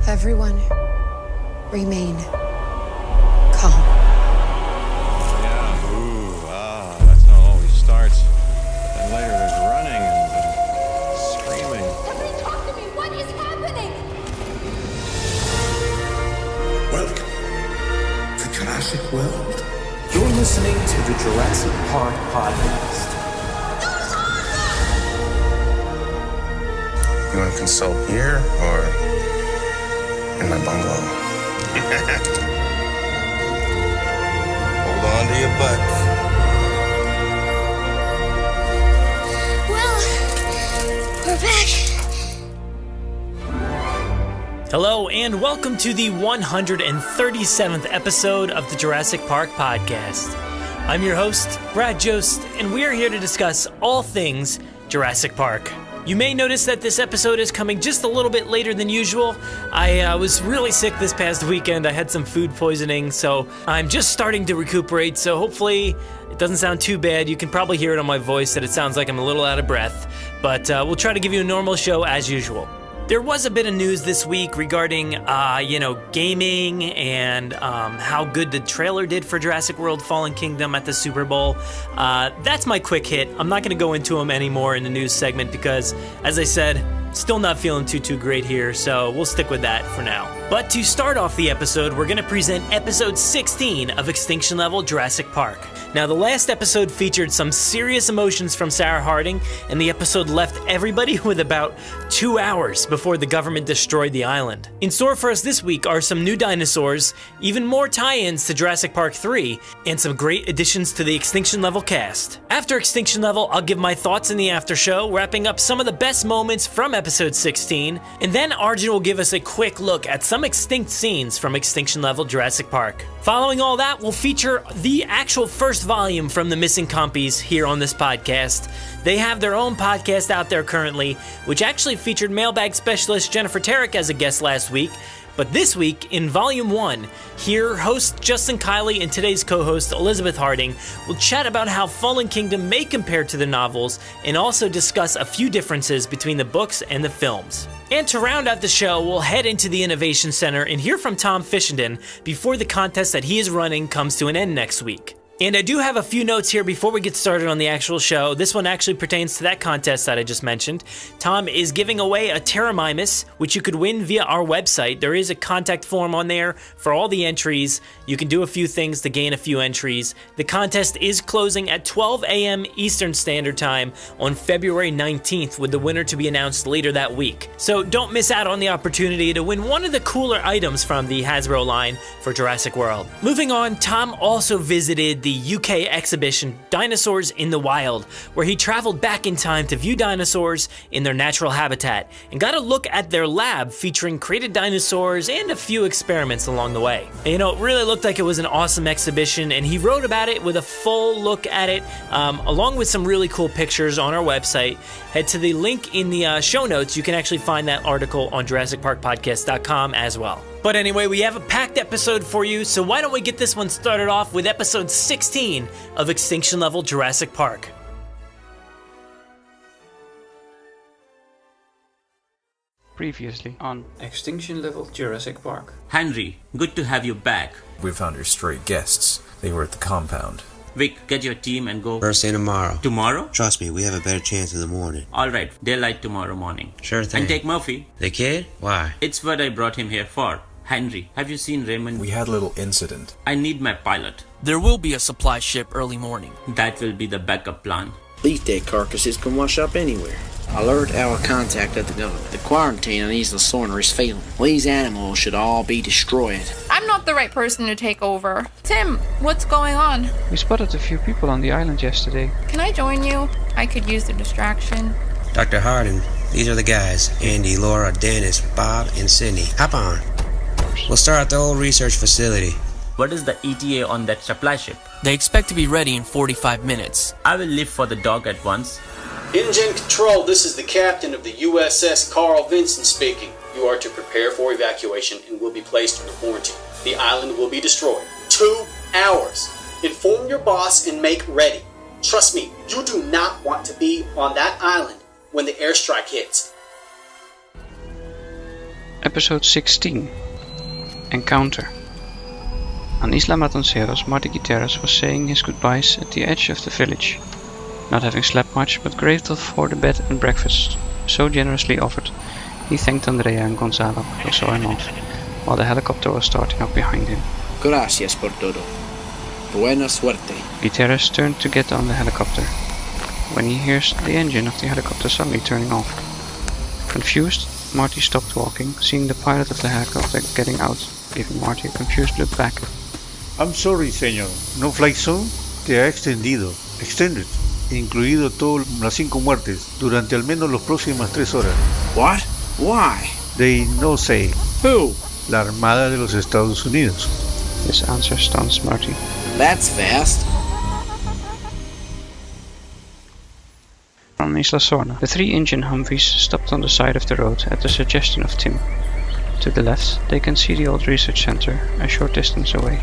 Everyone, remain calm. Yeah, that's how it always starts. But then later there's running and screaming. Somebody talk to me! What is happening? Welcome to Jurassic World. You're listening to the Jurassic Park Podcast. You want to consult here or in my bungalow? Hold on to your butts. Well, we're back. Hello and welcome to the 137th episode of the Jurassic Park Podcast. I'm your host, Brad Jost, and we're here to discuss all things Jurassic Park. You may notice that this episode is coming just a little bit later than usual. I was really sick this past weekend. I had some food poisoning, so I'm just starting to recuperate, so hopefully it doesn't sound too bad. You can probably hear it on my voice that it sounds like I'm a little out of breath, but we'll try to give you a normal show as usual. There was a bit of news this week regarding, gaming and how good the trailer did for Jurassic World Fallen Kingdom at the Super Bowl. That's my quick hit. I'm not going to go into them anymore in the news segment because, as I said, still not feeling too great here, so we'll stick with that for now. But to start off the episode, we're going to present episode 16 of Extinction Level Jurassic Park. Now, the last episode featured some serious emotions from Sarah Harding, and the episode left everybody with about 2 hours before the government destroyed the island. In store for us this week are some new dinosaurs, even more tie-ins to Jurassic Park 3, and some great additions to the Extinction Level cast. After Extinction Level, I'll give my thoughts in the after show, wrapping up some of the best moments from episode 16, and then Arjan will give us a quick look at some extinct scenes from Extinction Level Jurassic Park. Following all that, we'll feature the actual first volume from the missing Compys here on this podcast. They have their own podcast out there currently, which actually featured mailbag specialist Jennifer Tarrick as a guest last week. But this week, in Volume 1, here host Justin Kiley and today's co-host Elizabeth Harding will chat about how Fallen Kingdom may compare to the novels and also discuss a few differences between the books and the films. And to round out the show, we'll head into the Innovation Center and hear from Tom Fishenden before the contest that he is running comes to an end next week. And I do have a few notes here before we get started on the actual show. This one actually pertains to that contest that I just mentioned. Tom is giving away a Pteromimus, which you could win via our website. There is a contact form on there for all the entries. You can do a few things to gain a few entries. The contest is closing at 12 a.m. Eastern Standard Time on February 19th, with the winner to be announced later that week. So don't miss out on the opportunity to win one of the cooler items from the Hasbro line for Jurassic World. Moving on, Tom also visited the UK exhibition Dinosaurs in the Wild, where he traveled back in time to view dinosaurs in their natural habitat and got a look at their lab featuring created dinosaurs and a few experiments along the way. And, it really looked like it was an awesome exhibition, and he wrote about it with a full look at it, along with some really cool pictures on our website. Head to the link in the show notes. You can actually find that article on JurassicParkPodcast.com as well. But anyway, we have a packed episode for you, so why don't we get this one started off with episode 16 of Extinction Level Jurassic Park. Previously on Extinction Level Jurassic Park. Henry, good to have you back. We found your stray guests. They were at the compound. Vic, get your team and go. First thing tomorrow. Tomorrow? Trust me, we have a better chance in the morning. Alright, daylight tomorrow morning. Sure thing. And take Murphy. The kid? Why? It's what I brought him here for. Henry, have you seen Raymond? We had a little incident. I need my pilot. There will be a supply ship early morning. That will be the backup plan. These dead carcasses can wash up anywhere. Alert our contact at the government. The quarantine on Isla Sorna is failing. These animals should all be destroyed. I'm not the right person to take over. Tim, what's going on? We spotted a few people on the island yesterday. Can I join you? I could use the distraction. Dr. Harding, these are the guys. Andy, Laura, Dennis, Bob, and Sydney. Hop on. We'll start at the old research facility. What is the ETA on that supply ship? They expect to be ready in 45 minutes. I will leave for the dock at once. Engine Control, this is the captain of the USS Carl Vinson speaking. You are to prepare for evacuation and will be placed under quarantine. The island will be destroyed. 2 hours. Inform your boss and make ready. Trust me, you do not want to be on that island when the airstrike hits. Episode 16. Encounter. On Isla Matanceros, Marty Gutierrez was saying his goodbyes at the edge of the village, not having slept much but grateful for the bed and breakfast so generously offered. He thanked Andrea and Gonzalo, who saw him off, while the helicopter was starting up behind him. Gracias por todo. Buena suerte. Gutierrez turned to get on the helicopter, when he hears the engine of the helicopter suddenly turning off. Confused, Marty stopped walking, seeing the pilot of the helicopter getting out, giving Marty a confused look back. I'm sorry, señor. No flight zone te ha extended, incluido todas las 5 muertes, durante al menos las próximas 3 horas. What? Why? They no say. Who? La Armada de los Estados Unidos. This answer stuns Marty. That's fast. On Isla Sorna, the 3-engine Humvees stopped on the side of the road at the suggestion of Tim. To the left, they can see the old research center, a short distance away.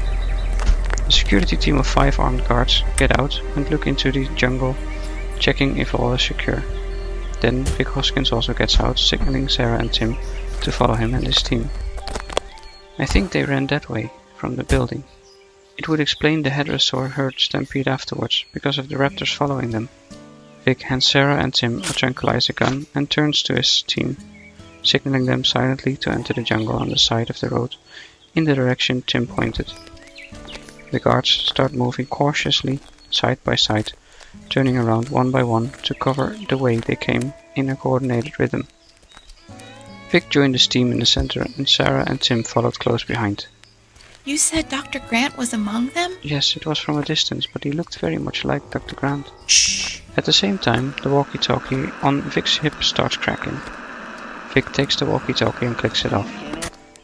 A security team of 5 armed guards get out and look into the jungle, checking if all is secure. Then Vic Hoskins also gets out, signaling Sarah and Tim to follow him and his team. I think they ran that way, from the building. It would explain the hadrosaur herd stampede afterwards, because of the raptors following them. Vic hands Sarah and Tim a tranquilizer gun and turns to his team, signaling them silently to enter the jungle on the side of the road, in the direction Tim pointed. The guards start moving cautiously, side by side, turning around one by one to cover the way they came in a coordinated rhythm. Vic joined his team in the center and Sarah and Tim followed close behind. You said Dr. Grant was among them? Yes, it was from a distance, but he looked very much like Dr. Grant. Shh! At the same time, the walkie-talkie on Vic's hip starts cracking. Vic takes the walkie-talkie and clicks it off.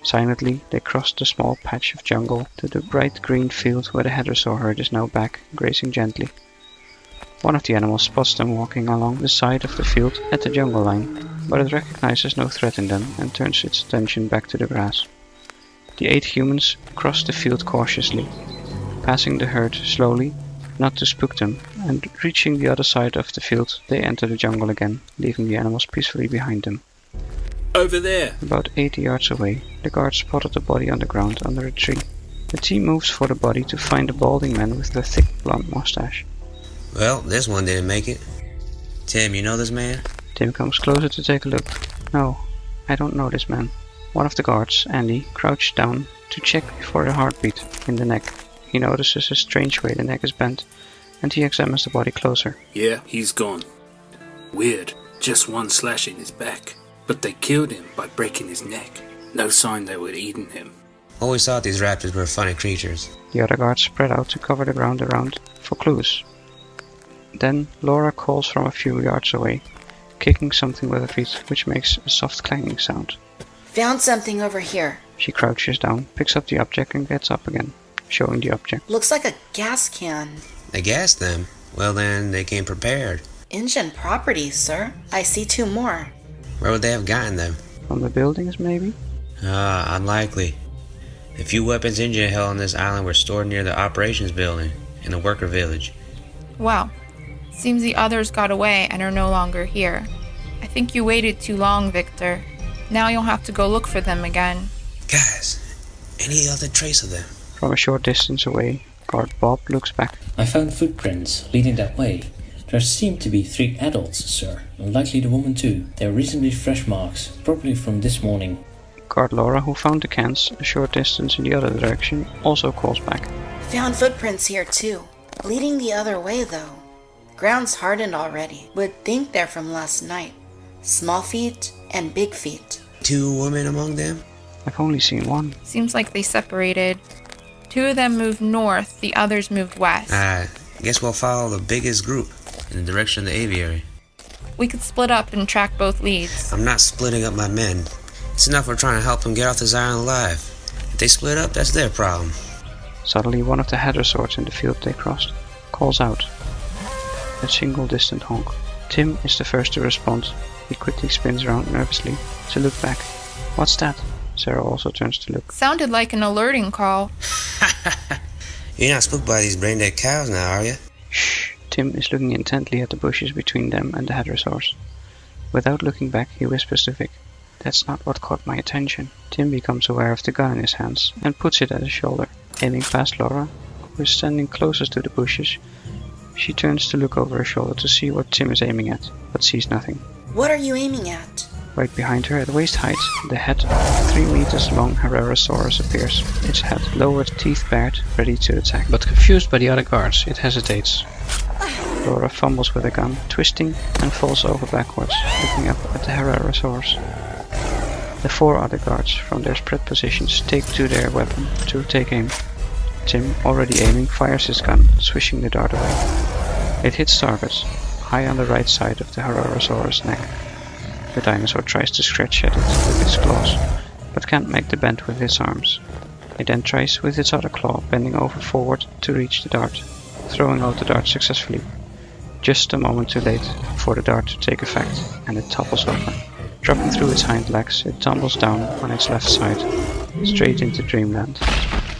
Silently, they cross the small patch of jungle to the bright green field where the hadrosaur herd is now back, grazing gently. One of the animals spots them walking along the side of the field at the jungle line, but it recognizes no threat in them and turns its attention back to the grass. The 8 humans cross the field cautiously, passing the herd slowly, not to spook them, and reaching the other side of the field, they enter the jungle again, leaving the animals peacefully behind them. Over there! About 80 yards away, the guard spotted the body on the ground under a tree. The team moves for the body to find a balding man with a thick blonde mustache. Well, this one didn't make it. Tim, you know this man? Tim comes closer to take a look. No, I don't know this man. One of the guards, Andy, crouched down to check for a heartbeat in the neck. He notices a strange way the neck is bent, and he examines the body closer. Yeah, he's gone. Weird, just one slash in his back. But they killed him by breaking his neck. No sign they were eating him. Always thought these raptors were funny creatures. The other guards spread out to cover the ground around for clues. Then Laura calls from a few yards away, kicking something with her feet, which makes a soft clanging sound. Found something over here. She crouches down, picks up the object and gets up again, showing the object. Looks like a gas can. They gassed them? Well then, they came prepared. Engine properties, sir. I see 2 more. Where would they have gotten them? From the buildings, maybe? Unlikely. The few weapons engine held on this island were stored near the operations building, in the worker village. Well, seems the others got away and are no longer here. I think you waited too long, Victor. Now you'll have to go look for them again. Guys, any other trace of them? From a short distance away, guard Bob looks back. I found footprints leading that way. There seem to be 3 adults, sir, and likely the woman too. They are reasonably fresh marks, probably from this morning. Guard Laura, who found the cans a short distance in the other direction, also calls back. Found footprints here too, leading the other way though. Ground's hardened already. Would think they're from last night. Small feet and big feet. 2 women among them? I've only seen 1. Seems like they separated. 2 of them moved north, the others moved west. I guess we'll follow the biggest group in the direction of the aviary. We could split up and track both leads. I'm not splitting up my men. It's enough we're trying to help them get off this island alive. If they split up, that's their problem. Suddenly one of the hadrosaurs in the field they crossed calls out. A single distant honk. Tim is the first to respond. He quickly spins around nervously to look back. What's that? Sarah also turns to look. Sounded like an alerting call. You're not spooked by these brain-dead cows now, are you? Shh. Tim is looking intently at the bushes between them and the hadrosaurs. Without looking back, he whispers to Vic. That's not what caught my attention. Tim becomes aware of the gun in his hands and puts it at his shoulder. Aiming past Laura, who is standing closest to the bushes, she turns to look over her shoulder to see what Tim is aiming at, but sees nothing. What are you aiming at? Right behind her at waist height, the head of a 3 meters long Herrerasaurus appears, its head lowered, teeth bared, ready to attack. But confused by the other guards, it hesitates. Laura fumbles with the gun, twisting, and falls over backwards, looking up at the Herrerasaurus. The 4 other guards, from their spread positions, take to their weapon to take aim. Tim, already aiming, fires his gun, swishing the dart away. It hits target, high on the right side of the Herrerasaurus' neck. The dinosaur tries to scratch at it with its claws, but can't make the bend with its arms. It then tries with its other claw, bending over forward to reach the dart, throwing out the dart successfully. Just a moment too late for the dart to take effect, and it topples over. Dropping through its hind legs, it tumbles down on its left side, straight into dreamland.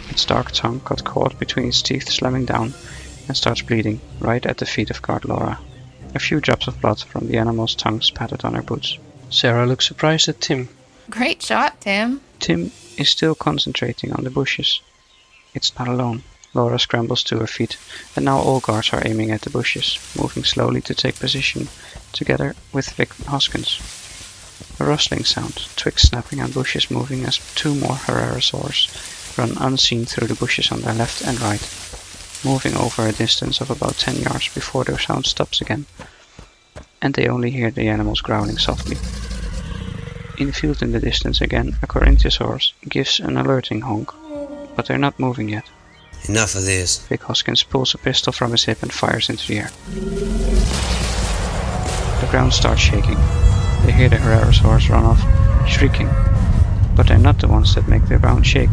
Its dark tongue got caught between its teeth, slamming down, and starts bleeding right at the feet of guard Laura. A few drops of blood from the animal's tongue spattered on her boots. Sarah looks surprised at Tim. Great shot, Tim. Tim is still concentrating on the bushes. It's not alone. Laura scrambles to her feet, and now all guards are aiming at the bushes, moving slowly to take position, together with Vic Hoskins. A rustling sound, twigs snapping and bushes moving as 2 more Herrerasaurs run unseen through the bushes on their left and right, moving over a distance of about 10 yards before their sound stops again, and they only hear the animals growling softly. In the field in the distance again, a Corinthiasaurus gives an alerting honk, but they're not moving yet. Enough of this. Vic Hoskins pulls a pistol from his hip and fires into the air. The ground starts shaking. They hear the Herrerasaurs run off, shrieking, but they're not the ones that make the ground shake.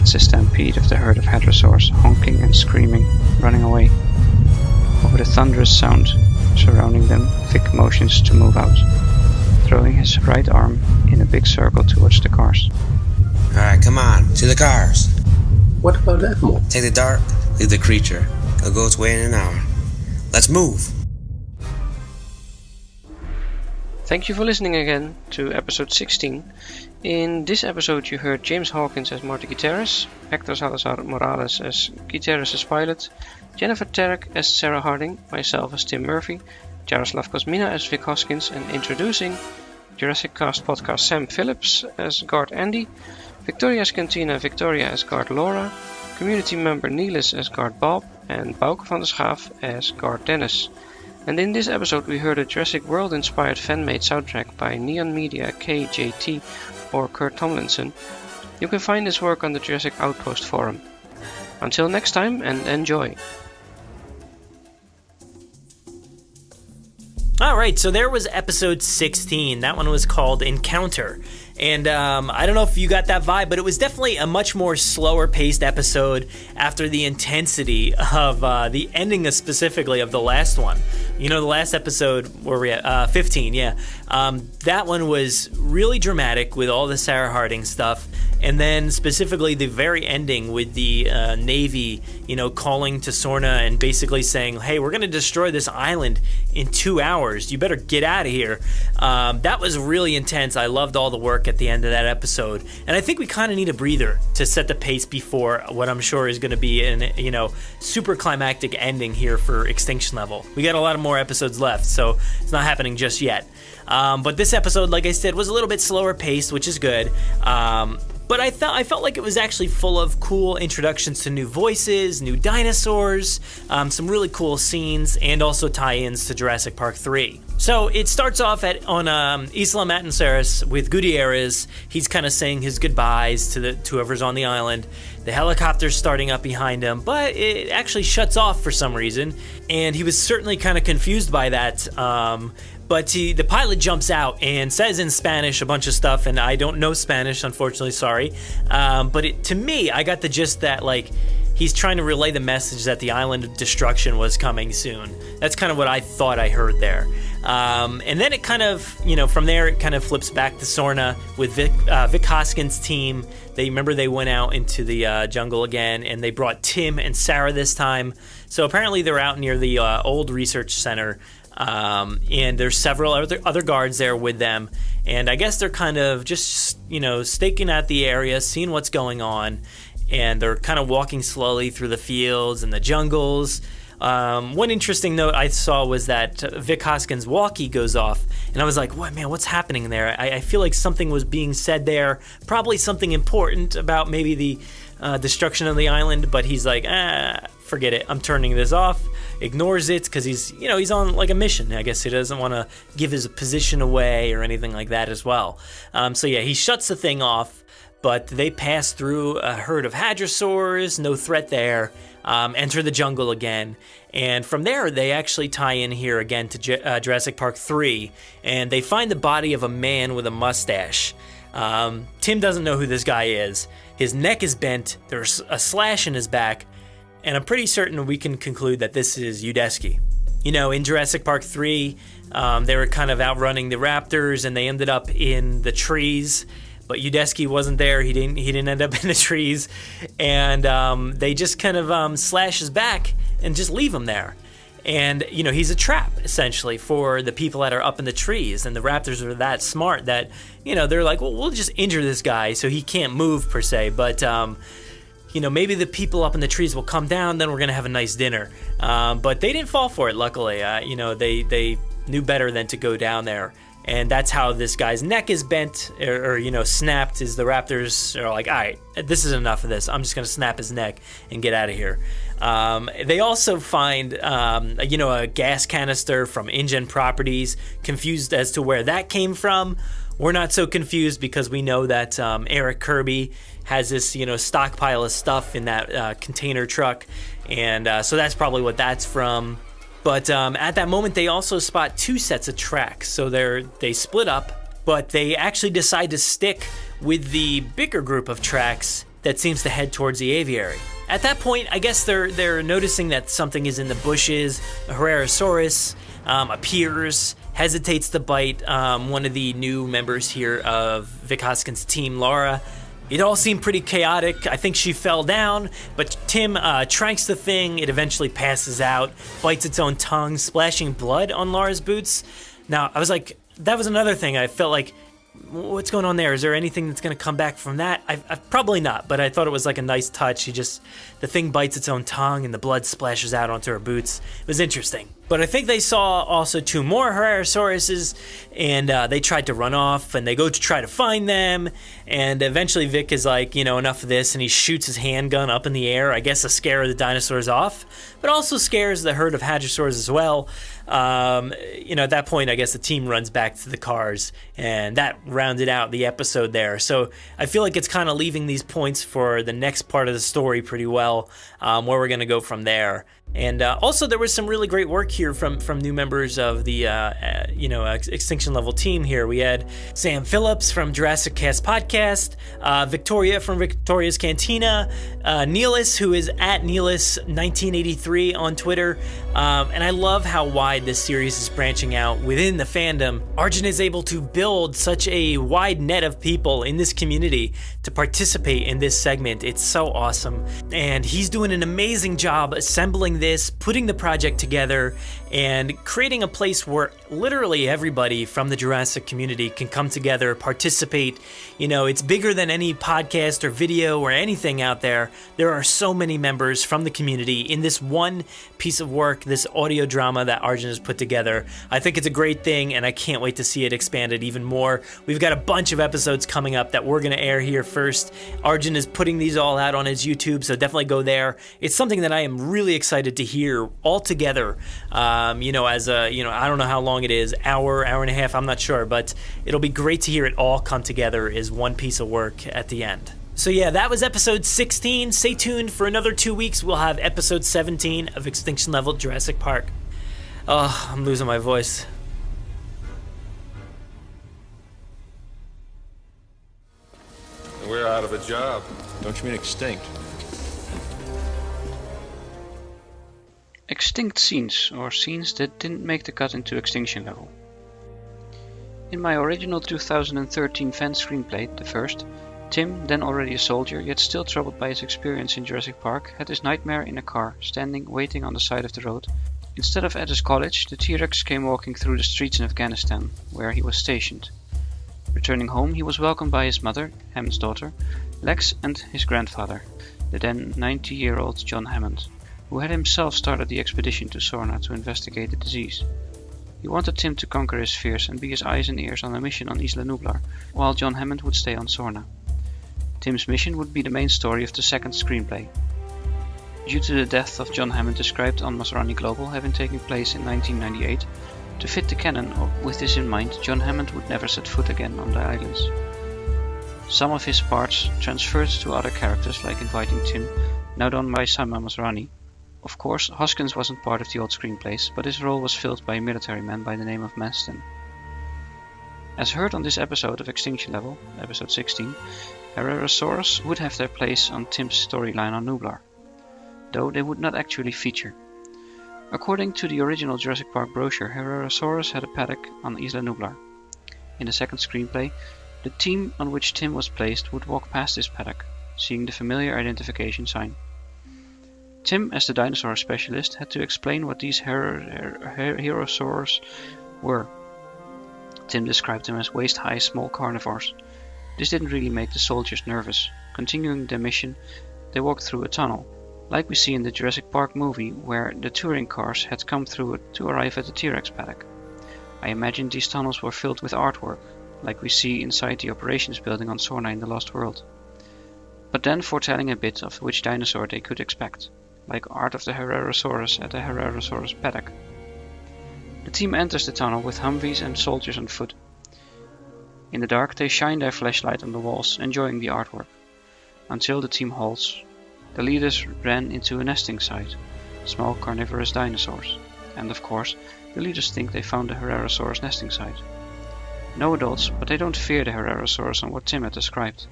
It's a stampede of the herd of hadrosaurs, honking and screaming, running away. Over the thunderous sound surrounding them, Vic motions to move out, throwing his right arm in a big circle towards the cars. Alright, come on, to the cars. What about Animal? Take the dart, leave the creature. It'll go its way in an hour. Let's move! Thank you for listening again to episode 16. In this episode you heard James Hawkins as Marty Gutierrez, Hector Salazar Morales as Gutierrez's pilot, Jennifer Tarek as Sarah Harding, myself as Tim Murphy, Jaroslav Kosmina as Vic Hoskins, and introducing Jurassic Cast podcast Sam Phillips as guard Andy, Victoria's Cantina Victoria as guard Laura, community member Niels as guard Bob, and Bouke van der Schaaf as guard Dennis. And in this episode we heard a Jurassic World inspired fan-made soundtrack by Neon Media KJT or Kurt Tomlinson. You can find his work on the Jurassic Outpost forum. Until next time, and enjoy! Alright, so there was episode 16. That one was called Encounter. And I don't know if you got that vibe, but it was definitely a much more slower paced episode after the intensity of the ending specifically of the last one. You know, the last episode, where we at? 15, yeah. That one was really dramatic with all the Sarah Harding stuff. And then specifically the very ending with the Navy, you know, calling to Sorna and basically saying, hey, we're going to destroy this island in 2 hours. You better get out of here. That was really intense. I loved all the work at the end of that episode. And I think we kind of need a breather to set the pace before what I'm sure is going to be an, you know, super climactic ending here for Extinction Level. We got a lot of more episodes left, so it's not happening just yet. But this episode, like I said, was a little bit slower paced, which is good. But I felt like it was actually full of cool introductions to new voices, new dinosaurs, some really cool scenes, and also tie-ins to Jurassic Park 3. So it starts off on Isla Sorna with Gutierrez. He's kind of saying his goodbyes to whoever's on the island. The helicopter's starting up behind him, but it actually shuts off for some reason, and he was certainly kind of confused by that. But the pilot jumps out and says in Spanish a bunch of stuff, and I don't know Spanish, unfortunately, sorry. But to me, I got the gist that, like, he's trying to relay the message that the island of destruction was coming soon. That's kind of what I thought I heard there. And then it kind of, you know, from there it kind of flips back to Sorna with Vic Hoskins' team. They went out into the jungle again, and they brought Tim and Sarah this time. So apparently they're out near the old research center. And there's several other guards there with them. And I guess they're kind of just, staking out the area, seeing what's going on. And they're kind of walking slowly through the fields and the jungles. One interesting note I saw was that Vic Hoskins' walkie goes off, and I was like, "What, man? What's happening there?" I feel like something was being said there, probably something important about maybe the destruction of the island. But he's like, forget it. I'm turning this off. Ignores it because he's on like a mission. I guess he doesn't want to give his position away or anything like that as well. So yeah, he shuts the thing off. But they pass through a herd of hadrosaurs, no threat there, enter the jungle again. And from there, they actually tie in here again to Jurassic Park 3, and they find the body of a man with a mustache. Tim doesn't know who this guy is. His neck is bent, there's a slash in his back, and I'm pretty certain we can conclude that this is Udesky. In Jurassic Park 3, they were kind of outrunning the raptors, and they ended up in the trees. But Udesky wasn't there. He didn't end up in the trees, and they just kind of slash his back and just leave him there. And he's a trap essentially for the people that are up in the trees. And the raptors are that smart that they're like, well, we'll just injure this guy so he can't move per se. But maybe the people up in the trees will come down. Then we're gonna have a nice dinner. But they didn't fall for it. Luckily, they knew better than to go down there. And that's how this guy's neck is bent or snapped, is the raptors are like, all right, this is enough of this. I'm just going to snap his neck and get out of here. They also find, a gas canister from InGen Properties, confused as to where that came from. We're not so confused because we know that Eric Kirby has this, stockpile of stuff in that container truck. And so that's probably what that's from. But at that moment, they also spot two sets of tracks. So they split up, but they actually decide to stick with the bigger group of tracks that seems to head towards the aviary. At that point, I guess they're noticing that something is in the bushes. A Herrerasaurus appears, hesitates to bite one of the new members here of Vic Hoskins' team, Laura. It all seemed pretty chaotic. I think she fell down, but Tim tranks the thing. It eventually passes out, bites its own tongue, splashing blood on Laura's boots. Now, I was like, that was another thing. I felt like, what's going on there? Is there anything that's going to come back from that? I probably not, but I thought it was like a nice touch. The thing bites its own tongue and the blood splashes out onto her boots. It was interesting. But I think they saw also two more Herrerasauruses, and they tried to run off, and they go to try to find them, and eventually Vic is like, enough of this, and he shoots his handgun up in the air, I guess to scare the dinosaurs off, but also scares the herd of hadrosaurs as well. At that point, I guess the team runs back to the cars, and that rounded out the episode there. So I feel like it's kind of leaving these points for the next part of the story pretty well, where we're going to go from there. And also, there was some really great work here from new members of the Extinction Level team here. We had Sam Phillips from Jurassic Cast Podcast, Victoria from Victoria's Cantina, Neelis, who is at Neelis1983 on Twitter. And I love how wide this series is branching out within the fandom. Arjan is able to build such a wide net of people in this community to participate in this segment. It's so awesome. And he's doing an amazing job assembling this, putting the project together, and creating a place where literally everybody from the Jurassic community can come together, participate. It's bigger than any podcast or video or anything out there. There are so many members from the community in this one piece of work, this audio drama that Arjan has put together. I think it's a great thing, and I can't wait to see it expanded even more. We've got a bunch of episodes coming up that we're going to air here first. Arjan is putting these all out on his YouTube, so definitely go there. It's something that I am really excited to hear all together. As a, I don't know how long it is, hour and a half, I'm not sure, but it'll be great to hear it all come together as one piece of work at the end. So yeah, that was episode 16. Stay tuned for another 2 weeks. We'll have episode 17 of Extinction Level Jurassic Park. Oh, I'm losing my voice. We're out of a job. Don't you mean extinct? Extinct scenes, or scenes that didn't make the cut into Extinction Level. In my original 2013 fan screenplay, the first, Tim, then already a soldier, yet still troubled by his experience in Jurassic Park, had his nightmare in a car, standing, waiting on the side of the road, Instead of at his college, the T-Rex came walking through the streets in Afghanistan, where he was stationed. Returning home, he was welcomed by his mother, Hammond's daughter, Lex, and his grandfather, the then 90-year-old John Hammond, who had himself started the expedition to Sorna to investigate the disease. He wanted Tim to conquer his fears and be his eyes and ears on a mission on Isla Nublar, while John Hammond would stay on Sorna. Tim's mission would be the main story of the second screenplay. Due to the death of John Hammond described on Masrani Global having taken place in 1998, to fit the canon with this in mind, John Hammond would never set foot again on the islands. Some of his parts transferred to other characters, like inviting Tim, now done by Sama Masrani. Of course, Hoskins wasn't part of the old screenplays, but his role was filled by a military man by the name of Manston. As heard on this episode of Extinction Level, episode 16, Herrerasaurus would have their place on Tim's storyline on Nublar, though they would not actually feature. According to the original Jurassic Park brochure, Herrerasaurus had a paddock on Isla Nublar. In the second screenplay, the team on which Tim was placed would walk past this paddock, seeing the familiar identification sign. Tim, as the dinosaur specialist, had to explain what these Herrerasaurs were. Tim described them as waist-high small carnivores. This didn't really make the soldiers nervous. Continuing their mission, they walked through a tunnel, like we see in the Jurassic Park movie, where the touring cars had come through it to arrive at the T-Rex paddock. I imagine these tunnels were filled with artwork, like we see inside the operations building on Sorna in the Lost World, but then foretelling a bit of which dinosaur they could expect, like art of the Herrerasaurus at the Herrerasaurus paddock. The team enters the tunnel with Humvees and soldiers on foot. In the dark, they shine their flashlight on the walls, enjoying the artwork, until the team halts. The leaders ran into a nesting site, small carnivorous dinosaurs, and of course, the leaders think they found the Herrerasaurus nesting site. No adults, but they don't fear the Herrerasaurus on what Tim had described.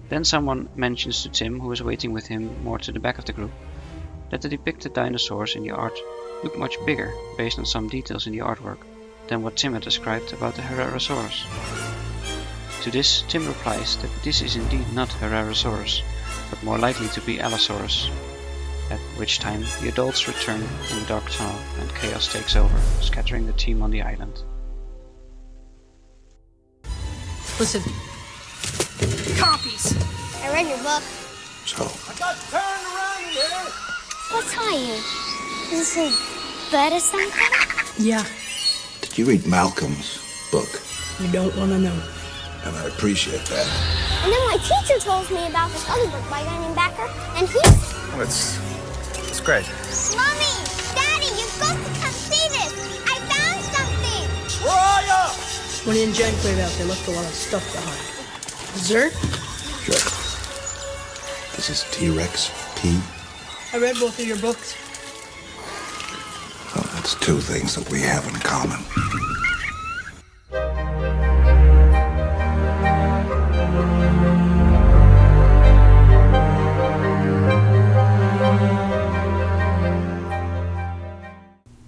Then someone mentions to Tim, who is waiting with him more to the back of the group, that the depicted dinosaurs in the art look much bigger, based on some details in the artwork, than what Tim had described about the Herrerasaurus. To this, Tim replies that this is indeed not Herrerasaurus, but more likely to be Allosaurus, at which time the adults return in the dark tunnel and chaos takes over, scattering the team on the island. Listen. Compys! I read your book. So? I got turned around here! What's on you? Is this a bed or something? Yeah. Did you read Malcolm's book? You don't want to know. And I appreciate that. And then my teacher told me about this other book by a guy named Becker, and he's... Oh, it's great. Mommy! Daddy, you've got to come see this! I found something! Where are you? When he and Jen cleared out, they left a lot of stuff behind. Dessert? Sure. This is T-Rex P. I read both of your books. Well, that's two things that we have in common.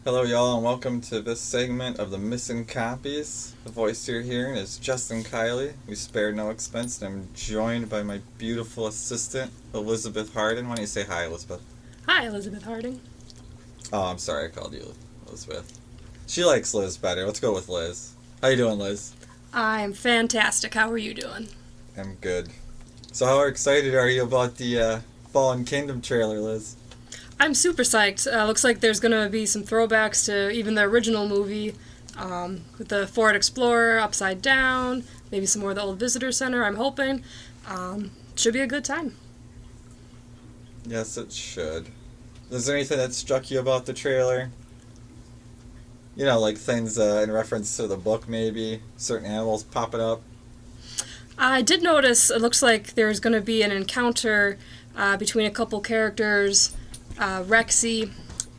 Hello y'all, and welcome to this segment of the Missing Compys. The voice you're hearing is Justin Kiley. We spared no expense, and I'm joined by my beautiful assistant, Elizabeth Hardin. Why don't you say hi, Elizabeth? Hi, Elizabeth Harding. Oh, I'm sorry, I called you Elizabeth. She likes Liz better. Let's go with Liz. How you doing, Liz? I'm fantastic. How are you doing? I'm good. So how excited are you about the Fallen Kingdom trailer, Liz? I'm super psyched. Looks like there's going to be some throwbacks to even the original movie, with the Ford Explorer upside down, maybe some more of the old visitor center, I'm hoping. Should be a good time. Yes, it should. Is there anything that struck you about the trailer? You know, like things in reference to the book, maybe? Certain animals popping up? I did notice, it looks like there's going to be an encounter between a couple characters, Rexy,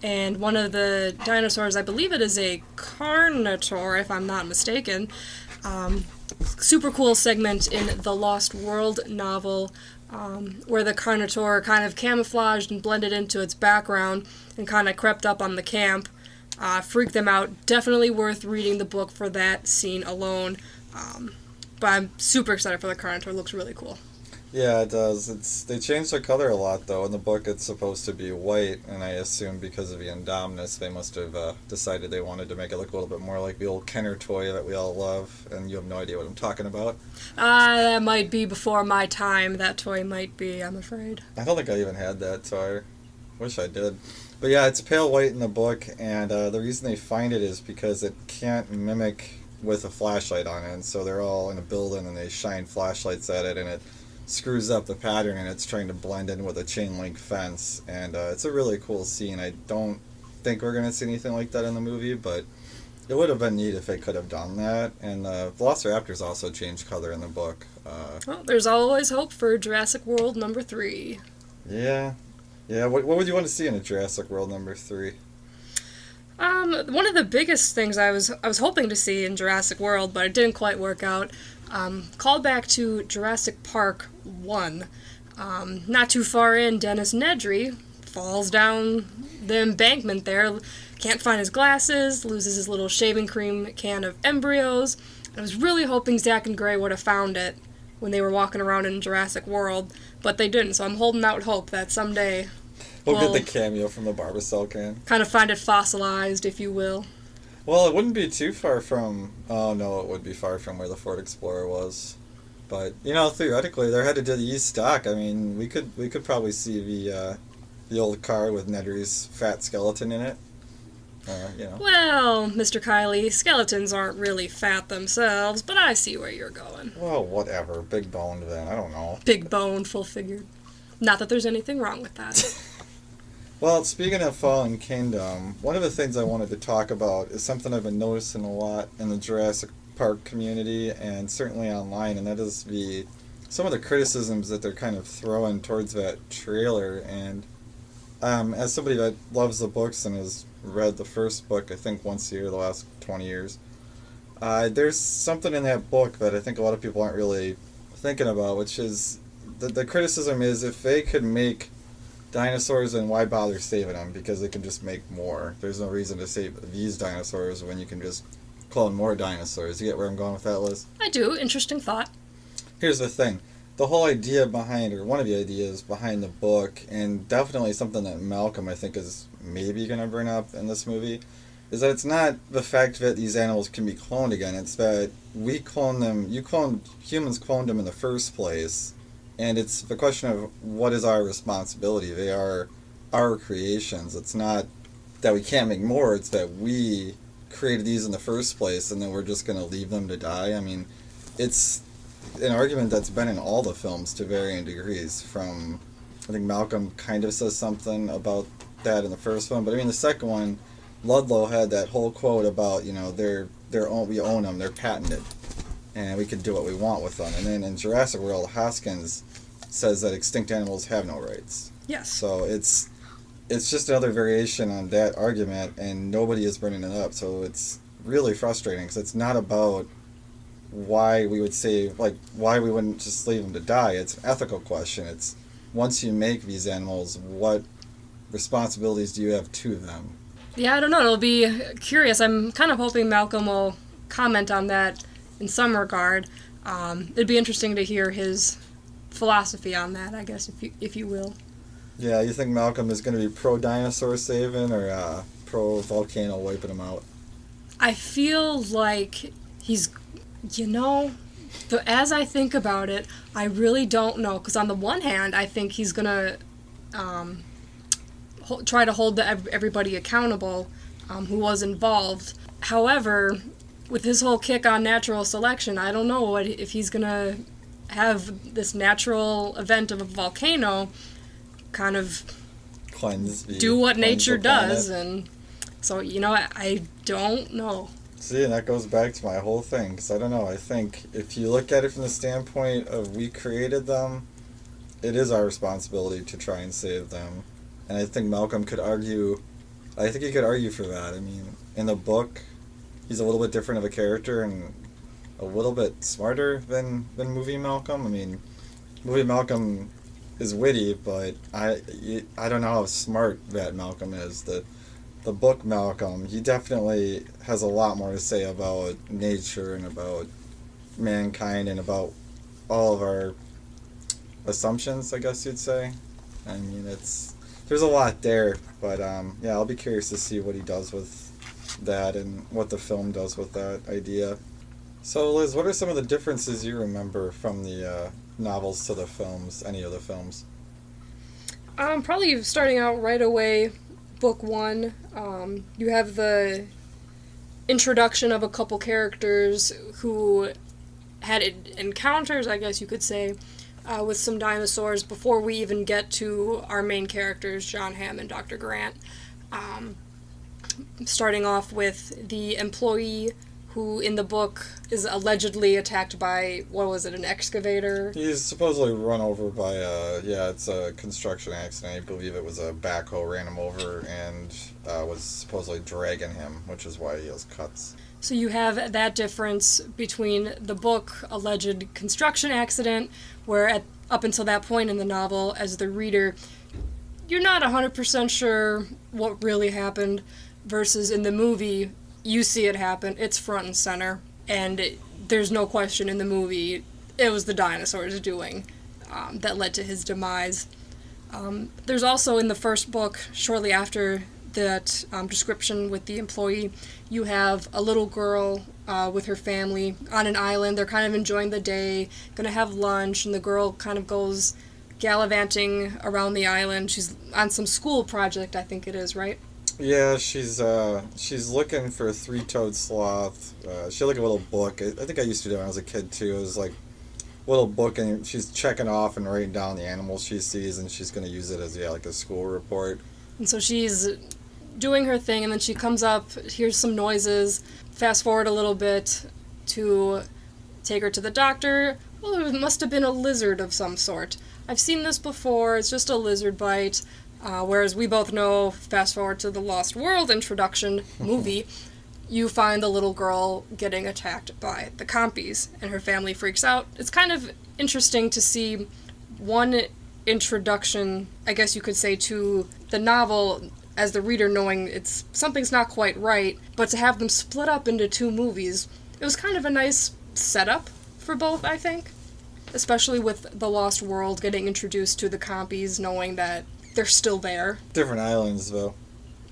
and one of the dinosaurs. I believe it is a Carnotaur, if I'm not mistaken. Super cool segment in the Lost World novel, where the Carnotaur kind of camouflaged and blended into its background and kind of crept up on the camp. Freaked them out. Definitely worth reading the book for that scene alone. But I'm super excited for the Carnotaur. It looks really cool. Yeah, it does. They changed the color a lot, though. In the book, it's supposed to be white, and I assume because of the Indominus, they must have decided they wanted to make it look a little bit more like the old Kenner toy that we all love, and you have no idea what I'm talking about. That might be before my time. That toy might be, I'm afraid. I don't think I even had that toy. Wish I did. But yeah, it's pale white in the book, and the reason they find it is because it can't mimic with a flashlight on it, and so they're all in a building, and they shine flashlights at it, and it screws up the pattern, and it's trying to blend in with a chain link fence, and it's a really cool scene. I don't think we're going to see anything like that in the movie, but it would have been neat if they could have done that. And Velociraptors also changed color in the book. Well, there's always hope for Jurassic World number 3. Yeah. What would you want to see in a Jurassic World number 3? One of the biggest things I was hoping to see in Jurassic World, but it didn't quite work out. Called back to Jurassic Park 1. Not too far in, Dennis Nedry falls down the embankment there, can't find his glasses, loses his little shaving cream can of embryos. I was really hoping Zach and Gray would have found it when they were walking around in Jurassic World, but they didn't, so I'm holding out hope that someday we'll get the cameo from the Barbacell can. Kind of find it fossilized, if you will. Well, it wouldn't be too far from... Oh, no, it would be far from where the Ford Explorer was. But, theoretically, they're headed to the East Dock. I mean, we could probably see the old car with Nedry's fat skeleton in it. Well, Mr. Kiley, skeletons aren't really fat themselves, but I see where you're going. Well, whatever. Big boned, then. I don't know. Big boned, full-figured. Not that there's anything wrong with that. Well, speaking of Fallen Kingdom, one of the things I wanted to talk about is something I've been noticing a lot in the Jurassic Park community and certainly online, and that is some of the criticisms that they're kind of throwing towards that trailer. And as somebody that loves the books and has read the first book, I think, once a year the last 20 years, there's something in that book that I think a lot of people aren't really thinking about, which is the criticism is if they could make dinosaurs, and why bother saving them? Because they can just make more. There's no reason to save these dinosaurs when you can just clone more dinosaurs. You get where I'm going with that, Liz? I do. Interesting thought. Here's the thing. The whole idea behind, or one of the ideas behind the book, and definitely something that Malcolm, I think, is maybe going to bring up in this movie, is that it's not the fact that these animals can be cloned again. It's that we clone them, humans cloned them in the first place. And it's the question of what is our responsibility. They are our creations. It's not that we can't make more, it's that we created these in the first place and then we're just going to leave them to die. I mean, it's an argument that's been in all the films to varying degrees. From, I think Malcolm kind of says something about that in the first one, but I mean the second one, Ludlow had that whole quote about, we own them, they're patented, and we can do what we want with them. And then in Jurassic World, Hoskins says that extinct animals have no rights. Yes. So it's just another variation on that argument, and nobody is bringing it up. So it's really frustrating because it's not about why we would save, why we wouldn't just leave them to die. It's an ethical question. It's once you make these animals, what responsibilities do you have to them? Yeah, I don't know. It'll be curious. I'm kind of hoping Malcolm will comment on that in some regard. It'd be interesting to hear his philosophy on that, I guess, if you will. Yeah, you think Malcolm is going to be pro-dinosaur saving or pro-volcano wiping them out? I feel like he's, as I think about it, I really don't know. Because on the one hand, I think he's going to try to hold everybody accountable who was involved. However, with his whole kick on natural selection, I don't know if he's going to have this natural event of a volcano kind of do what nature does. And so, I don't know. See, and that goes back to my whole thing, because I don't know. I think if you look at it from the standpoint of we created them, it is our responsibility to try and save them. And I think Malcolm could argue, I think he could argue for that. I mean, in the book, he's a little bit different of a character and a little bit smarter than movie Malcolm. I mean, movie Malcolm is witty, but I don't know how smart that Malcolm is. The book Malcolm, he definitely has a lot more to say about nature and about mankind and about all of our assumptions, I guess you'd say. I mean, there's a lot there, but yeah, I'll be curious to see what he does with that and what the film does with that idea. So, Liz, what are some of the differences you remember from the novels to the films, any of the films? Probably starting out right away, book 1, you have the introduction of a couple characters who had encounters, I guess you could say, with some dinosaurs before we even get to our main characters, John Hamm and Dr. Grant. Starting off with the employee who in the book is allegedly attacked by, what was it, an excavator? He's supposedly run over by it's a construction accident. I believe it was a backhoe ran him over and was supposedly dragging him, which is why he has cuts. So you have that difference between the book, alleged construction accident, where up until that point in the novel, as the reader, you're not 100% sure what really happened, versus in the movie, you see it happen, it's front and center, and there's no question in the movie it was the dinosaurs doing that led to his demise. There's also in the first book, shortly after that description with the employee, you have a little girl with her family on an island. They're kind of enjoying the day, gonna have lunch, and the girl kind of goes gallivanting around the island. She's on some school project, I think it is, right? Yeah, she's looking for a three-toed sloth. She had like a little book. I think I used to do it when I was a kid too. It was like a little book, and she's checking off and writing down the animals she sees, and she's going to use it as like a school report. And so she's doing her thing, and then she comes up, hears some noises, fast forward a little bit to take her to the doctor. Well, it must have been a lizard of some sort. I've seen this before, it's just a lizard bite. Whereas we both know, fast forward to the Lost World introduction movie, you find the little girl getting attacked by the Compys, and her family freaks out. It's kind of interesting to see one introduction, I guess you could say, to the novel as the reader knowing something's not quite right, but to have them split up into 2 movies, it was kind of a nice setup for both, I think. Especially with the Lost World getting introduced to the Compys, knowing that they're still there. Different islands, though.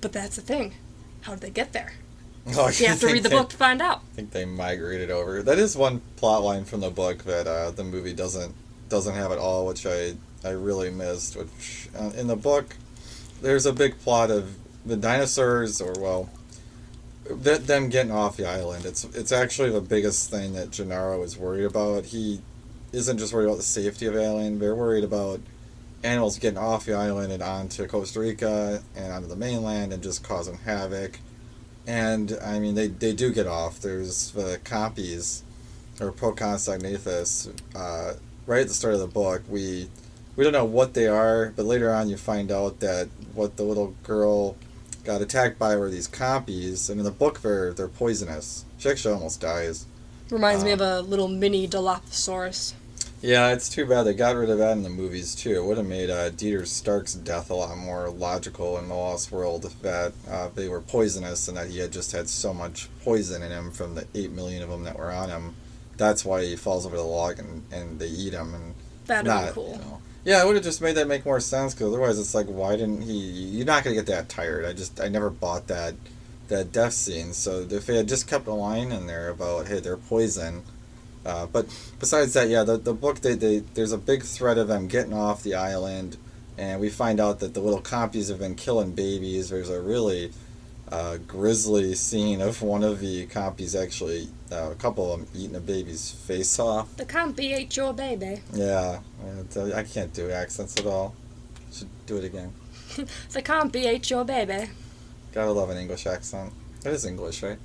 But that's the thing. How did they get there? Oh, you have to read the book to find out. I think they migrated over. That is one plot line from the book that the movie doesn't have at all, which I really missed. Which in the book, there's a big plot of the dinosaurs, or well, them getting off the island. It's actually the biggest thing that Gennaro is worried about. He isn't just worried about the safety of the island. They're worried about animals getting off the island and onto Costa Rica and onto the mainland and just causing havoc. And, I mean, they do get off. There's the Compys, or Proconsognathus, right at the start of the book. We don't know what they are, but later on you find out that what the little girl got attacked by were these Compys, and in the book they're poisonous. She actually almost dies. Reminds me of a little mini Dilophosaurus. Yeah, it's too bad they got rid of that in the movies, too. It would have made Dieter Stark's death a lot more logical in The Lost World if that they were poisonous and that he had just had so much poison in him from the 8 million of them that were on him. That's why he falls over the log and they eat him. And that'd be cool. You know. Yeah, it would have just made that make more sense, because otherwise it's like, why didn't he... You're not going to get that tired. I never bought that death scene. So if they had just kept a line in there about, hey, they're poison... but besides that, yeah, the book, there's a big threat of them getting off the island, and we find out that the little Compys have been killing babies. There's a really grisly scene of one of the Compys actually, a couple of them eating a baby's face off. The Compy ate your baby. Yeah, I can't do accents at all. Should do it again. The Compy ate your baby. Gotta love an English accent. It is English, right?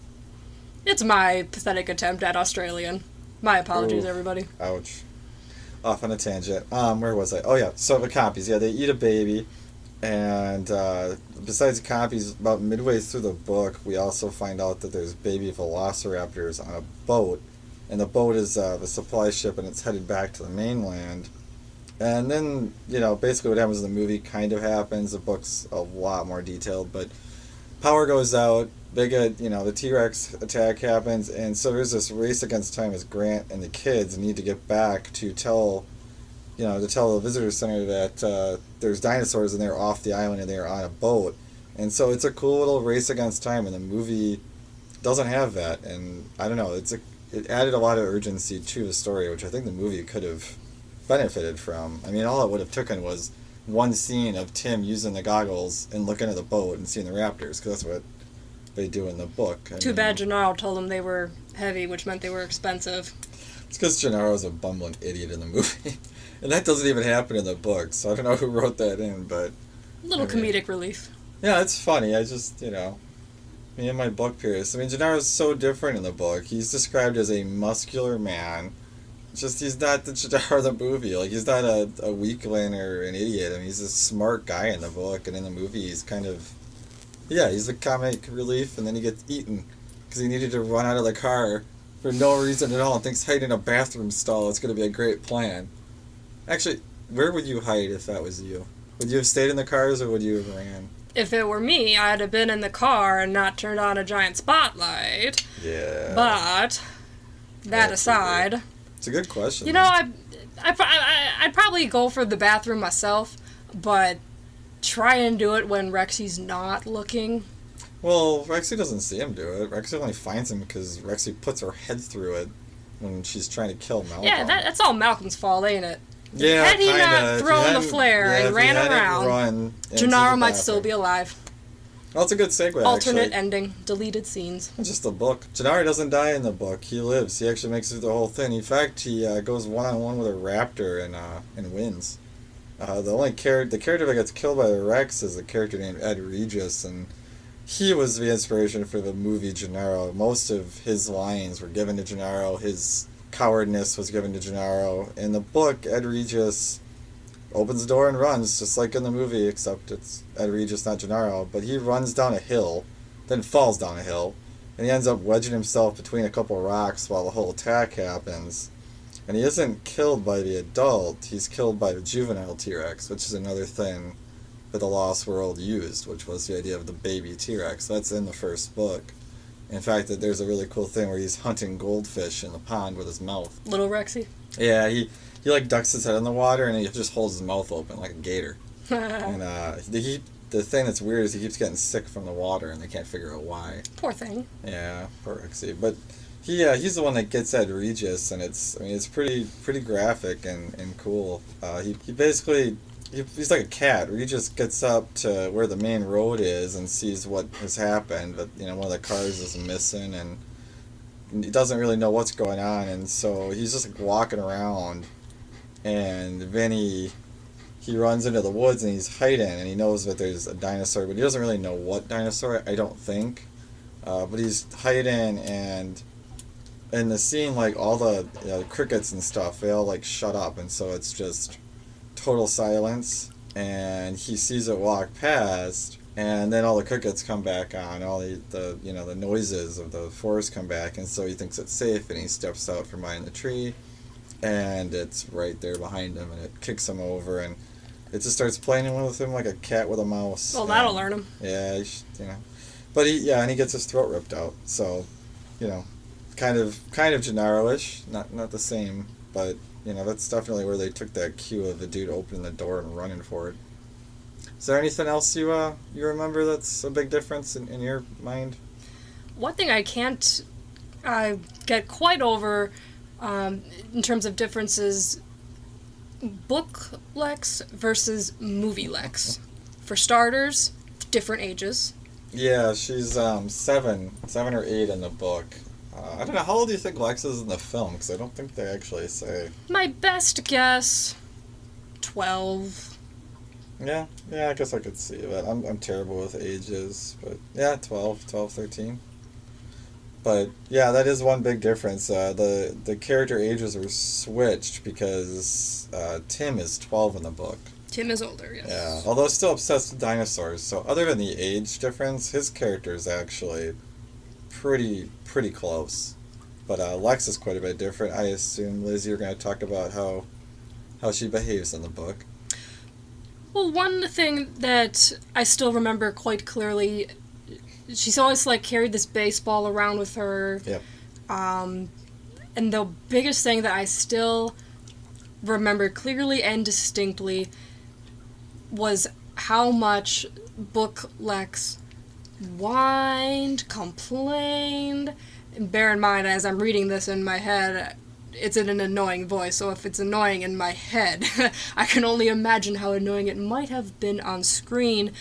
It's my pathetic attempt at Australian. My apologies, everybody. Ouch. Off on a tangent. Where was I? Oh, yeah. So the Compys, yeah, they eat a baby. And besides the Compys, about midway through the book, we also find out that there's baby velociraptors on a boat. And the boat is the supply ship, and it's headed back to the mainland. And then, basically what happens in the movie kind of happens. The book's a lot more detailed, but power goes out. They get, the T-Rex attack happens, and so there's this race against time as Grant and the kids need to get back to tell to tell the visitor center that there's dinosaurs and they're off the island and they're on a boat. And so it's a cool little race against time, and the movie doesn't have that. And I don't know, it added a lot of urgency to the story, which I think the movie could have benefited from. I mean, all it would have taken was one scene of Tim using the goggles and looking at the boat and seeing the raptors, because that's what they do in the book. Too bad Gennaro told them they were heavy, which meant they were expensive. It's because Gennaro's a bumbling idiot in the movie. And that doesn't even happen in the book, so I don't know who wrote that in, but... Little comedic relief. Yeah, it's funny. I just, me and my book peers. I mean, Gennaro's so different in the book. He's described as a muscular man. Just, he's not the Gennaro of the movie. Like, he's not a weakling or an idiot. I mean, he's a smart guy in the book, and in the movie he's kind of... Yeah, he's the comic relief, and then he gets eaten because he needed to run out of the car for no reason at all and thinks hiding in a bathroom stall is going to be a great plan. Actually, where would you hide if that was you? Would you have stayed in the cars, or would you have ran? If it were me, I'd have been in the car and not turned on a giant spotlight. Yeah. But, that aside... It's a good question. I'd probably go for the bathroom myself, but try and do it when Rexy's not looking. Well, Rexy doesn't see him do it. Rexy only finds him because Rexy puts her head through it when she's trying to kill Malcolm. Yeah, that's all Malcolm's fault, ain't it? Yeah, had he not thrown the flare and ran around, Gennaro might still be alive. Well, it's a good segue, Alternate actually. ending, deleted scenes. It's just the book. Gennaro doesn't die in the book. He lives. He actually makes it through the whole thing. In fact, he goes one-on-one with a raptor and wins. The character that gets killed by the Rex is a character named Ed Regis, and he was the inspiration for the movie Gennaro. Most of his lines were given to Gennaro. His cowardness was given to Gennaro. In the book, Ed Regis opens the door and runs, just like in the movie, except it's Ed Regis, not Gennaro. But he runs down a hill, then falls down a hill, and he ends up wedging himself between a couple of rocks while the whole attack happens. And he isn't killed by the adult, he's killed by the juvenile T-Rex, which is another thing that the Lost World used, which was the idea of the baby T-Rex. That's in the first book. In fact, that there's a really cool thing where he's hunting goldfish in the pond with his mouth. Little Rexy? Yeah, he ducks his head in the water and he just holds his mouth open like a gator. And the thing that's weird is he keeps getting sick from the water and they can't figure out why. Poor thing. Yeah, poor Rexy. But he's the one that gets Ed Regis, and it's pretty graphic and cool. He basically... He's like a cat. Regis gets up to where the main road is and sees what has happened, but one of the cars is missing and he doesn't really know what's going on, and so he's just like walking around, and then he runs into the woods and he's hiding, and he knows that there's a dinosaur, but he doesn't really know what dinosaur, I don't think. But he's hiding, and in the scene, like all the crickets and stuff, they all like shut up, and so it's just total silence, and he sees it walk past, and then all the crickets come back on, all the noises of the forest come back, and so he thinks it's safe, and he steps out from behind the tree, and it's right there behind him, and it kicks him over, and it just starts playing with him like a cat with a mouse. Well, that'll learn him. Yeah, but and he gets his throat ripped out, so kind of Gennaro-ish, not the same, but that's definitely where they took that cue of the dude opening the door and running for it. Is there anything else you remember that's a big difference in your mind? One thing I can't get quite over in terms of differences, book Lex versus movie Lex. For starters, different ages. Yeah, she's 7 or 8 in the book. I don't know, how old do you think Lex is in the film? Because I don't think they actually say. My best guess, 12. Yeah, I guess I could see that. I'm terrible with ages, but yeah, 12, 13. But yeah, that is one big difference. The character ages were switched because Tim is 12 in the book. Tim is older, yes. Yeah, although still obsessed with dinosaurs. So other than the age difference, his character is actually pretty close. But Lex is quite a bit different. I assume, Liz, you're going to talk about how she behaves in the book. Well, one thing that I still remember quite clearly, she's always carried this baseball around with her. Yep. And the biggest thing that I still remember clearly and distinctly was how much Book Lex whined, complained. And bear in mind, as I'm reading this in my head, it's in an annoying voice, so if it's annoying in my head, I can only imagine how annoying it might have been on screen.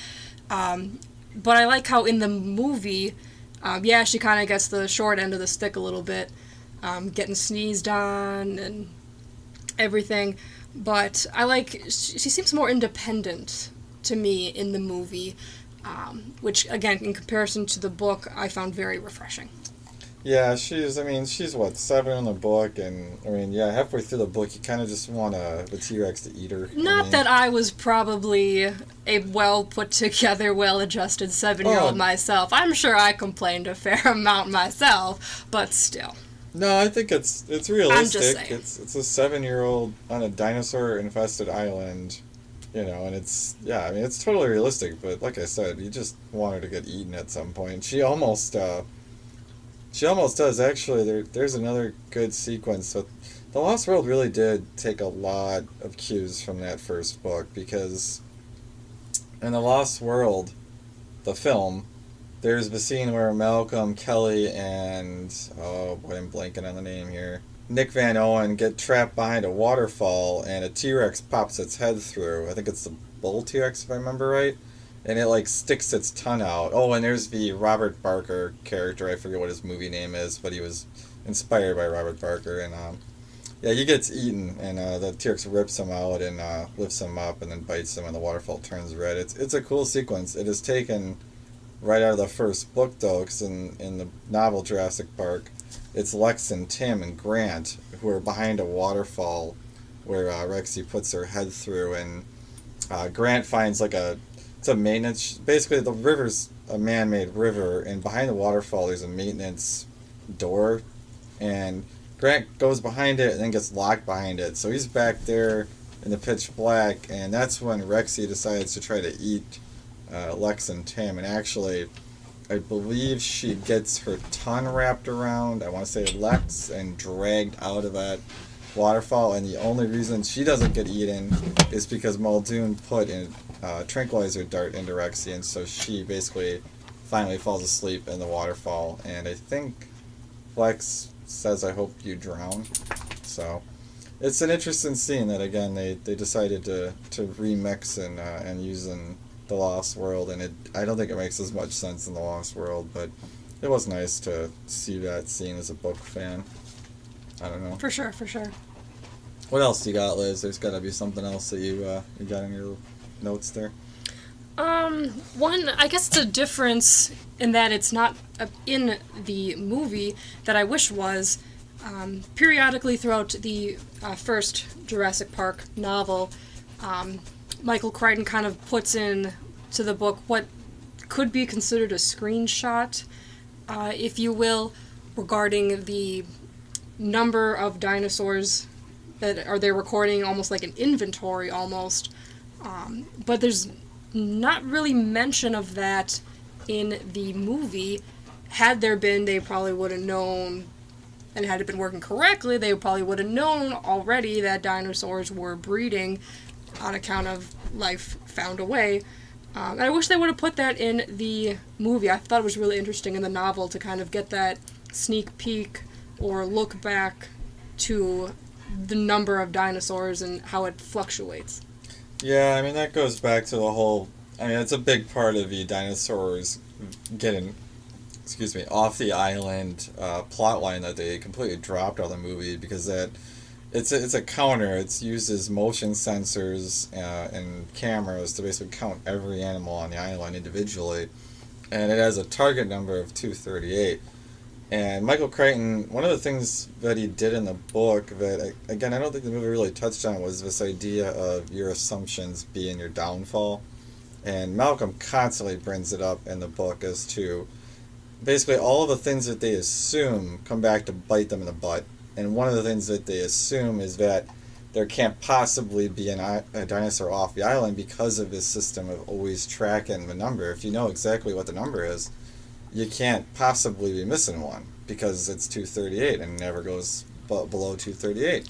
But I like how in the movie, she kind of gets the short end of the stick a little bit, getting sneezed on and everything. But I like, she seems more independent to me in the movie, which, again, in comparison to the book, I found very refreshing. Yeah, she's 7 in the book, and, halfway through the book, you kind of just want the T-Rex to eat her. Not that I was probably a well-put-together, well-adjusted 7-year-old myself. I'm sure I complained a fair amount myself, but still. No, I think it's realistic. I'm just saying. It's a 7-year-old on a dinosaur-infested island, and it's totally realistic, but like I said, you just want her to get eaten at some point. She almost does, actually. There's another good sequence. So The Lost World really did take a lot of cues from that first book, because in The Lost World, the film, there's the scene where Malcolm, Kelly, and, I'm blanking on the name here, Nick Van Owen get trapped behind a waterfall, and a T-Rex pops its head through. I think it's the bull T-Rex, if I remember right. And it, sticks its tongue out. Oh, and there's the Robert Barker character. I forget what his movie name is, but he was inspired by Robert Barker. And, he gets eaten, and the T-Rex rips him out and lifts him up and then bites him, and the waterfall turns red. It's a cool sequence. It is taken right out of the first book, though, because in the novel Jurassic Park, it's Lex and Tim and Grant who are behind a waterfall where Rexy puts her head through, and Grant finds, it's a maintenance... Basically, the river's a man-made river, and behind the waterfall there's a maintenance door, and Grant goes behind it and then gets locked behind it. So he's back there in the pitch black, and that's when Rexy decides to try to eat Lex and Tim. And actually, I believe she gets her tongue wrapped around, I want to say Lex, and dragged out of that waterfall. And the only reason she doesn't get eaten is because Muldoon put a tranquilizer dart into Rexy, and so she basically finally falls asleep in the waterfall. And I think Lex says, "I hope you drown." So it's an interesting scene that, again, they decided to remix and use in The Lost World, and I don't think it makes as much sense in The Lost World, but it was nice to see that scene as a book fan. I don't know. For sure. What else you got, Liz? There's got to be something else that you got in your notes there. One, I guess it's a difference in that it's not in the movie that I wish was. Periodically throughout the first Jurassic Park novel, Michael Crichton kind of puts in to the book what could be considered a screenshot, if you will, regarding the number of dinosaurs that are they recording, almost like an inventory almost. But there's not really mention of that in the movie. Had there been, they probably would have known, and had it been working correctly, they probably would have known already that dinosaurs were breeding on account of life found away. And I wish they would have put that in the movie. I thought it was really interesting in the novel to kind of get that sneak peek or look back to the number of dinosaurs and how it fluctuates. Yeah, that goes back to the whole... it's a big part of the dinosaurs getting, off the island plotline that they completely dropped out of the movie, because it's a counter. It uses motion sensors and cameras to basically count every animal on the island individually, and it has a target number of 238. And Michael Crichton, one of the things that he did in the book that, again, I don't think the movie really touched on, was this idea of your assumptions being your downfall. And Malcolm constantly brings it up in the book as to basically all of the things that they assume come back to bite them in the butt. And one of the things that they assume is that there can't possibly be a dinosaur off the island because of his system of always tracking the number. If you know exactly what the number is, you can't possibly be missing one, because it's 238 and never goes below 238.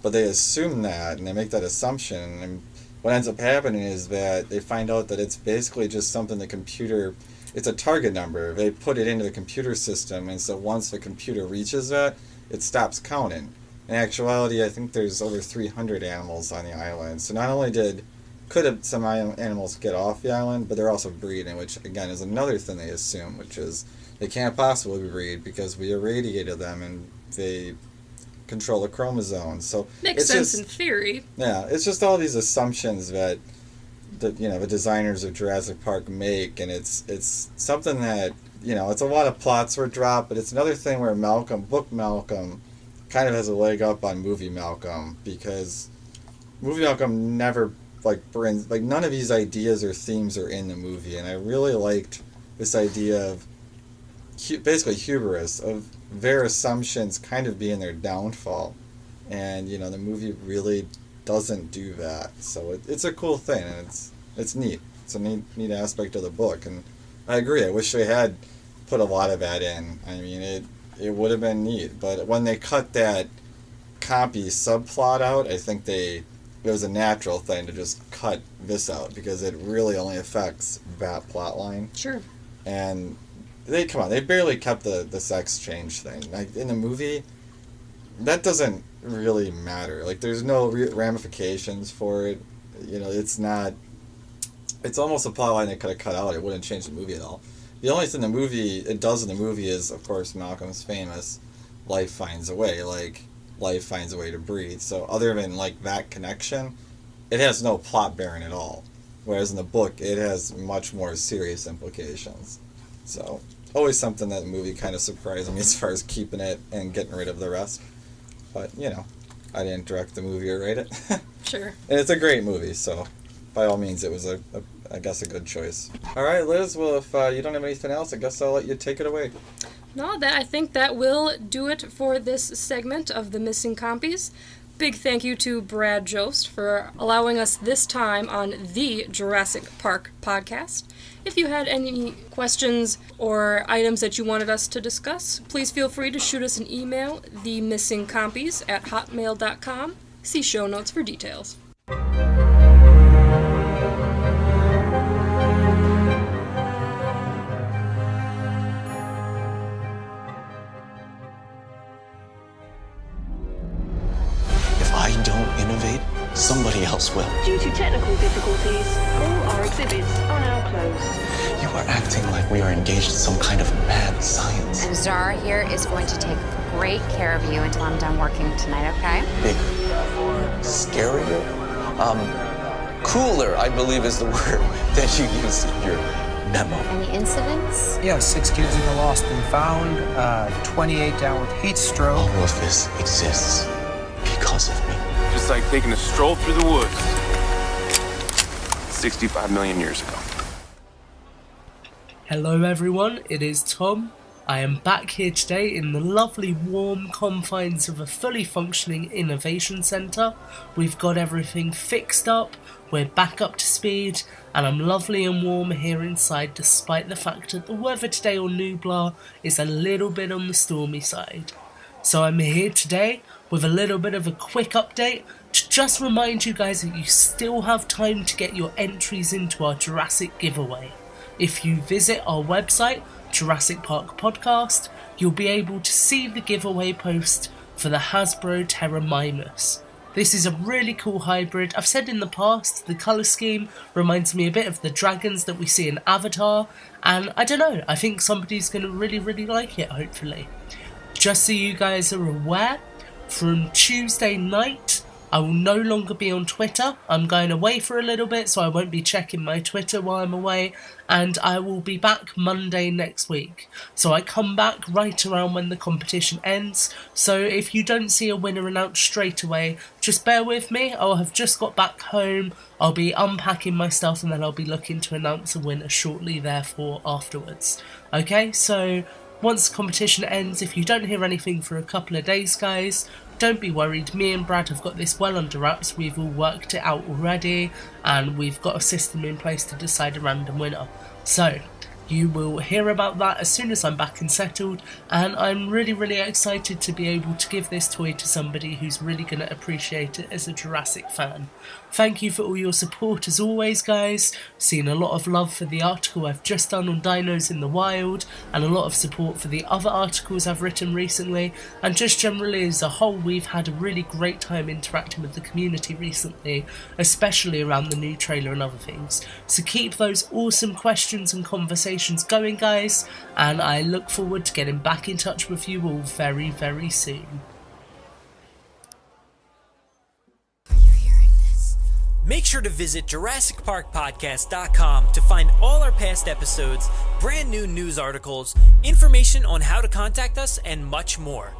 but they assume that, and they make that assumption, and what ends up happening is that they find out that it's basically just something the computer, it's a target number. They put it into the computer system, and so once the computer reaches that, it stops counting. In actuality, I think there's over 300 animals on the island. So not only could some animals get off the island, but they're also breeding, which again is another thing they assume, which is they can't possibly breed because we irradiated them and they control the chromosomes. So makes sense in theory. Yeah, it's just all these assumptions that the designers of Jurassic Park make, and it's something that, it's a lot of plots were dropped, but it's another thing where book Malcolm kind of has a leg up on movie Malcolm, because movie Malcolm never brings, none of these ideas or themes are in the movie, and I really liked this idea of basically hubris, of their assumptions kind of being their downfall, and the movie really doesn't do that. So it's a cool thing, and it's neat. It's a neat aspect of the book, and I agree. I wish they had put a lot of that in. I mean, it would have been neat, but when they cut that Compys subplot out, I think it was a natural thing to just cut this out, because it really only affects that plot line. Sure. And they barely kept the sex change thing. In the movie, that doesn't really matter. There's no ramifications for it. It's almost a plot line they could have cut out. It wouldn't change the movie at all. The only thing it does in the movie is, of course, Malcolm's famous life finds a way. Life finds a way to breathe. So other than that connection, it has no plot bearing at all. Whereas in the book, it has much more serious implications. So always something that the movie kind of surprised me as far as keeping it and getting rid of the rest. But I didn't direct the movie or write it. Sure. And it's a great movie, so by all means, it was I guess a good choice. All right, Liz. Well, if you don't have anything else, I guess I'll let you take it away. No, I think that will do it for this segment of the Missing Compys. Big thank you to Brad Jost for allowing us this time on the Jurassic Park Podcast. If you had any questions or items that you wanted us to discuss, please feel free to shoot us an email, themissingcompys@hotmail.com. See show notes for details. Somebody else will. Due to technical difficulties, all our exhibits are now closed. You are acting like we are engaged in some kind of mad science. And Zara here is going to take great care of you until I'm done working tonight, okay? Bigger. Scarier? Cooler, I believe is the word that you used in your memo. Any incidents? Yeah, 6 kids in the lost and found, 28 down with heat stroke. All of this exists because of me. Just like taking a stroll through the woods 65 million years ago. Hello everyone, it is Tom. I am back here today in the lovely warm confines of a fully functioning innovation centre. We've got everything fixed up, we're back up to speed, and I'm lovely and warm here inside despite the fact that the weather today on Nublar is a little bit on the stormy side. So I'm here today with a little bit of a quick update to just remind you guys that you still have time to get your entries into our Jurassic giveaway. If you visit our website, Jurassic Park Podcast, you'll be able to see the giveaway post for the Hasbro Terra Mimus. This is a really cool hybrid. I've said in the past, the colour scheme reminds me a bit of the dragons that we see in Avatar, and I don't know, I think somebody's going to really like it, hopefully. Just so you guys are aware, from Tuesday night, I will no longer be on Twitter. I'm going away for a little bit, so I won't be checking my Twitter while I'm away, and I will be back Monday next week. So I come back right around when the competition ends, so if you don't see a winner announced straight away, just bear with me. I'll have just got back home, I'll be unpacking my stuff, and then I'll be looking to announce a winner shortly therefore afterwards. Okay, so once the competition ends, if you don't hear anything for a couple of days, guys, don't be worried. Me and Brad have got this well under wraps. We've all worked it out already, and we've got a system in place to decide a random winner. So, You will hear about that as soon as I'm back and settled, and I'm really excited to be able to give this toy to somebody who's really going to appreciate it as a Jurassic fan. Thank you for all your support as always, guys. Seen a lot of love for the article I've just done on dinos in the wild, and a lot of support for the other articles I've written recently, and just generally as a whole we've had a really great time interacting with the community recently, especially around the new trailer and other things. So keep those awesome questions and conversations going, guys, and I look forward to getting back in touch with you all very soon. Make sure to visit JurassicParkPodcast.com to find all our past episodes, brand new news articles, information on how to contact us, and much more.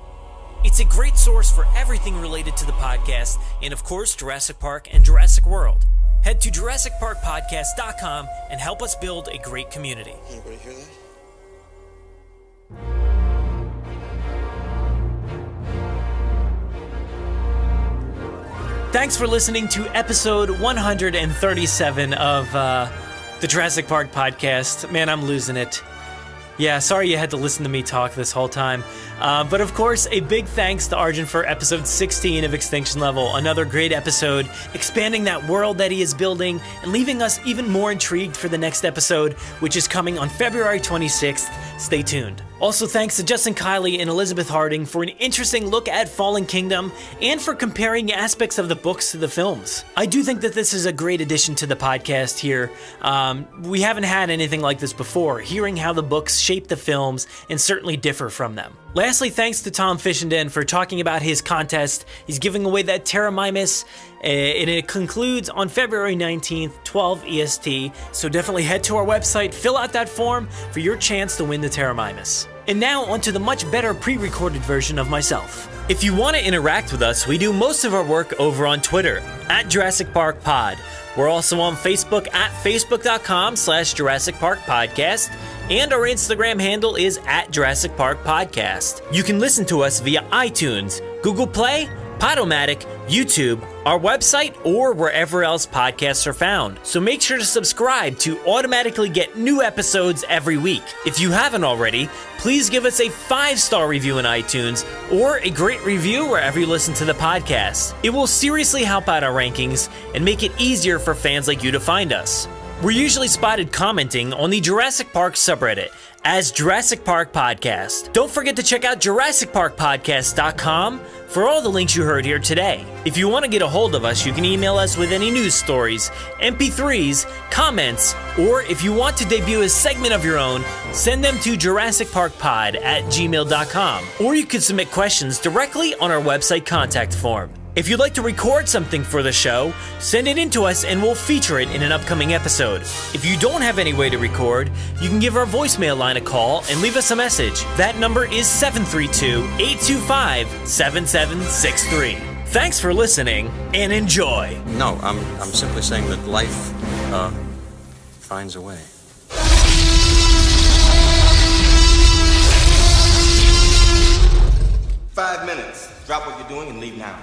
It's a great source for everything related to the podcast, and of course Jurassic Park and Jurassic World. Head to JurassicParkPodcast.com and help us build a great community. Anybody hear that? Thanks for listening to episode 137 of the Jurassic Park Podcast. Man, I'm losing it. Yeah, sorry you had to listen to me talk this whole time. But of course, a big thanks to Arjan for episode 16 of Extinction Level. Another great episode, expanding that world that he is building and leaving us even more intrigued for the next episode, which is coming on February 26th. Stay tuned. Also thanks to Justin Kiley and Elizabeth Harding for an interesting look at Fallen Kingdom and for comparing aspects of the books to the films. I do think that this is a great addition to the podcast here. We haven't had anything like this before, hearing how the books shape the films and certainly differ from them. Lastly, thanks to Tom Fishenden for talking about his contest. He's giving away that Terramimus, and it concludes on February 19th, 12 EST, so definitely head to our website, fill out that form for your chance to win the Terramimus. And now onto the much better pre-recorded version of myself. If you want to interact with us, we do most of our work over on Twitter, at Jurassic Park Pod. We're also on Facebook at facebook.com/Jurassic Park Podcast, and our Instagram handle is at Jurassic Park Podcast. You can listen to us via iTunes, Google Play, Podomatic, YouTube, our website, or wherever else podcasts are found. So make sure to subscribe to automatically get new episodes every week. If you haven't already, please give us a 5-star review in iTunes or a great review wherever you listen to the podcast. It will seriously help out our rankings and make it easier for fans like you to find us. We're usually spotted commenting on the Jurassic Park subreddit as Jurassic Park Podcast. Don't forget to check out JurassicParkPodcast.com for all the links you heard here today. If you want to get a hold of us, you can email us with any news stories, MP3s, comments, or if you want to debut a segment of your own, send them to JurassicParkPod@gmail.com. Or you can submit questions directly on our website contact form. If you'd like to record something for the show, send it in to us and we'll feature it in an upcoming episode. If you don't have any way to record, you can give our voicemail line a call and leave us a message. That number is 732-825-7763. Thanks for listening and enjoy. No, I'm simply saying that life finds a way. 5 minutes. Drop what you're doing and leave now.